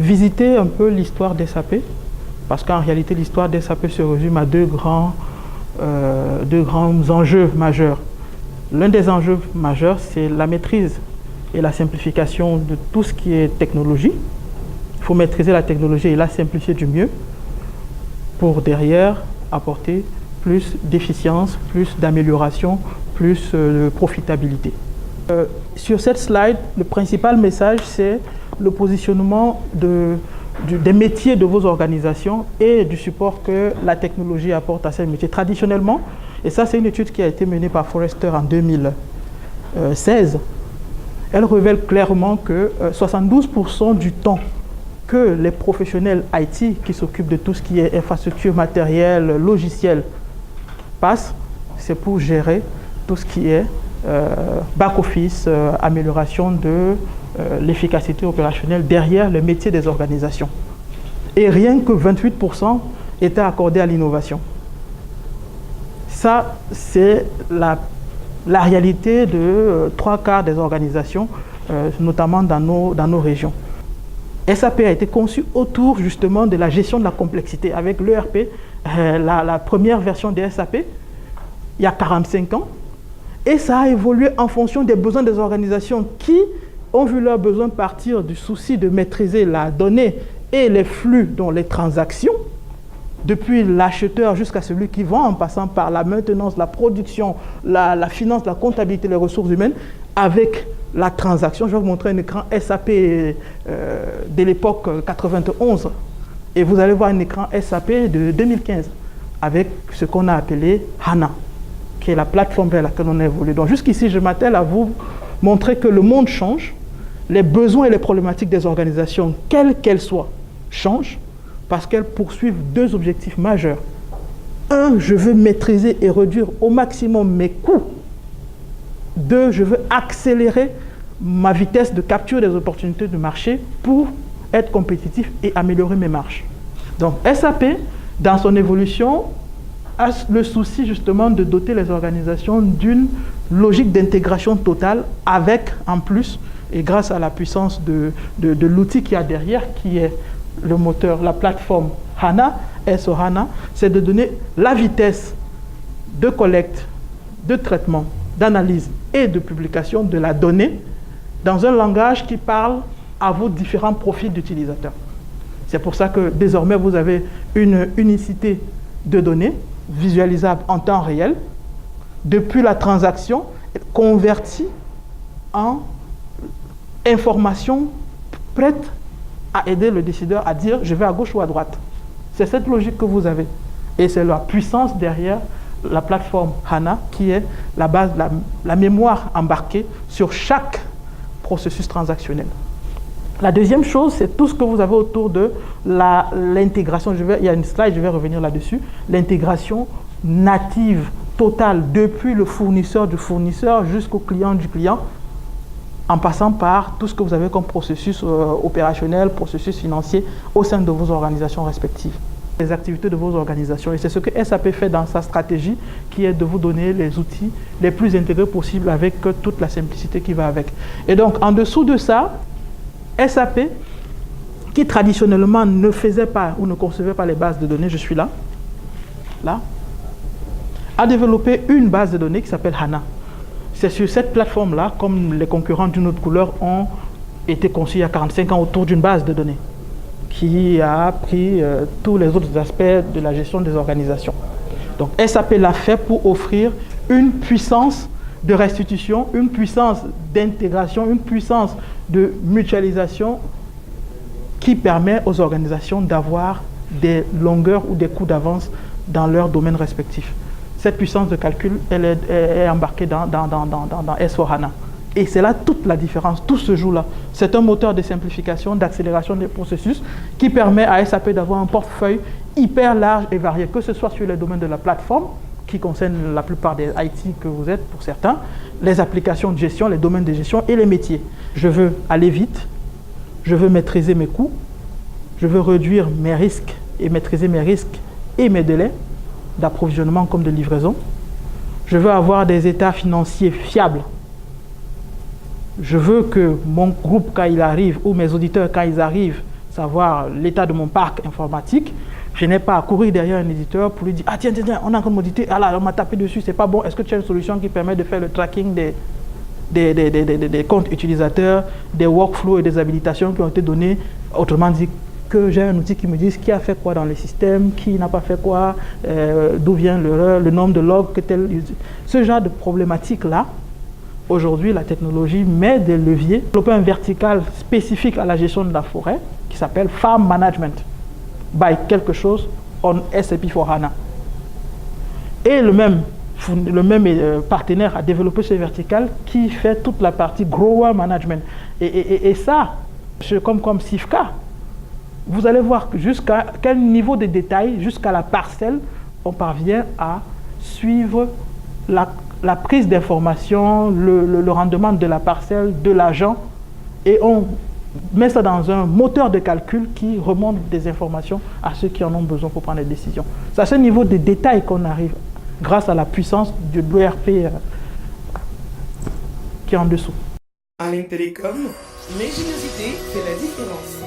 visiter un peu l'histoire des SAP, parce qu'en réalité, l'histoire des SAP se résume à deux grands enjeux majeurs. L'un des enjeux majeurs, c'est la maîtrise et la simplification de tout ce qui est technologie. Il faut maîtriser la technologie et la simplifier du mieux pour derrière apporter plus d'efficience, plus d'amélioration, plus de profitabilité. Sur cette slide, le principal message, c'est le positionnement des métiers de vos organisations et du support que la technologie apporte à ces métiers. Traditionnellement, et ça c'est une étude qui a été menée par Forrester en 2016, elle révèle clairement que 72% du temps que les professionnels IT qui s'occupent de tout ce qui est infrastructure, matériel, logiciel passent, c'est pour gérer tout ce qui est back-office, amélioration de l'efficacité opérationnelle derrière le métier des organisations. Et rien que 28% étaient accordés à l'innovation. Ça, c'est la réalité de 3/4 des organisations, notamment dans nos régions. SAP a été conçu autour justement de la gestion de la complexité avec l'ERP, la première version de SAP, il y a 45 ans. Et ça a évolué en fonction des besoins des organisations qui ont vu leurs besoins partir du souci de maîtriser la donnée et les flux, dont les transactions, depuis l'acheteur jusqu'à celui qui vend, en passant par la maintenance, la production, la finance, la comptabilité, les ressources humaines, avec la transaction. Je vais vous montrer un écran SAP de l'époque 91 et vous allez voir un écran SAP de 2015 avec ce qu'on a appelé HANA, qui est la plateforme vers laquelle on a évolué. Donc jusqu'ici, je m'attelle à vous montrer que le monde change, les besoins et les problématiques des organisations, quelles qu'elles soient, changent parce qu'elles poursuivent deux objectifs majeurs. Un, je veux maîtriser et réduire au maximum mes coûts. Deux, je veux accélérer ma vitesse de capture des opportunités de marché pour être compétitif et améliorer mes marges. Donc SAP, dans son évolution, a le souci justement de doter les organisations d'une logique d'intégration totale avec, en plus, et grâce à la puissance de l'outil qu'il y a derrière, qui est le moteur, la plateforme HANA, S/4HANA, c'est de donner la vitesse de collecte, de traitement, d'analyse et de publication de la donnée dans un langage qui parle à vos différents profils d'utilisateurs. C'est pour ça que désormais vous avez une unicité de données visualisable en temps réel, depuis la transaction convertie en information prête à aider le décideur à dire je vais à gauche ou à droite. C'est cette logique que vous avez. Et c'est la puissance derrière la plateforme HANA qui est la base, la mémoire embarquée sur chaque processus transactionnel. La deuxième chose, c'est tout ce que vous avez autour de l'intégration. Il y a une slide, je vais revenir là-dessus. L'intégration native, totale, depuis le fournisseur du fournisseur jusqu'au client du client, en passant par tout ce que vous avez comme processus opérationnel, processus financier au sein de vos organisations respectives. Les activités de vos organisations. Et c'est ce que SAP fait dans sa stratégie, qui est de vous donner les outils les plus intégrés possibles avec toute la simplicité qui va avec. Et donc, en dessous de ça, SAP, qui traditionnellement ne faisait pas ou ne concevait pas les bases de données, je suis là, a développé une base de données qui s'appelle HANA. C'est sur cette plateforme-là, comme les concurrents d'une autre couleur ont été conçus il y a 45 ans autour d'une base de données qui a pris tous les autres aspects de la gestion des organisations. Donc SAP l'a fait pour offrir une puissance de restitution, une puissance d'intégration, une puissance de mutualisation qui permet aux organisations d'avoir des longueurs ou des coûts d'avance dans leurs domaines respectifs. Cette puissance de calcul, elle est embarquée dans S/4HANA. Et c'est là toute la différence, tout se joue là. C'est un moteur de simplification, d'accélération des processus qui permet à SAP d'avoir un portefeuille hyper large et varié, que ce soit sur les domaines de la plateforme, qui concerne la plupart des IT que vous êtes pour certains, les applications de gestion, les domaines de gestion et les métiers. Je veux aller vite, je veux maîtriser mes coûts, je veux réduire mes risques et maîtriser mes risques et mes délais d'approvisionnement comme de livraison. Je veux avoir des états financiers fiables. Je veux que mon groupe, quand il arrive, ou mes auditeurs, quand ils arrivent savoir l'état de mon parc informatique. Je n'ai pas à courir derrière un éditeur pour lui dire « Ah tiens, on est en train de m'auditer, ah là, on m'a tapé dessus, c'est pas bon, est-ce que tu as une solution qui permet de faire le tracking des comptes utilisateurs, des workflows et des habilitations qui ont été données ?» Autrement dit, que j'ai un outil qui me dise qui a fait quoi dans le système, qui n'a pas fait quoi, d'où vient l'erreur, le nombre de logs que tel... Ce genre de problématiques-là, aujourd'hui, la technologie met des leviers. Développer un vertical spécifique à la gestion de la forêt qui s'appelle Farm Management by quelque chose on SAP for HANA. Et le même partenaire a développé ce vertical qui fait toute la partie Grower Management. Et ça, comme SIFCA, vous allez voir jusqu'à quel niveau de détail, jusqu'à la parcelle, on parvient à suivre la prise d'information, le rendement de la parcelle, de l'agent, et on met ça dans un moteur de calcul qui remonte des informations à ceux qui en ont besoin pour prendre des décisions. C'est à ce niveau de détail qu'on arrive grâce à la puissance de l'ERP qui est en dessous. À l'Intélécom, l'ingéniosité fait la différence.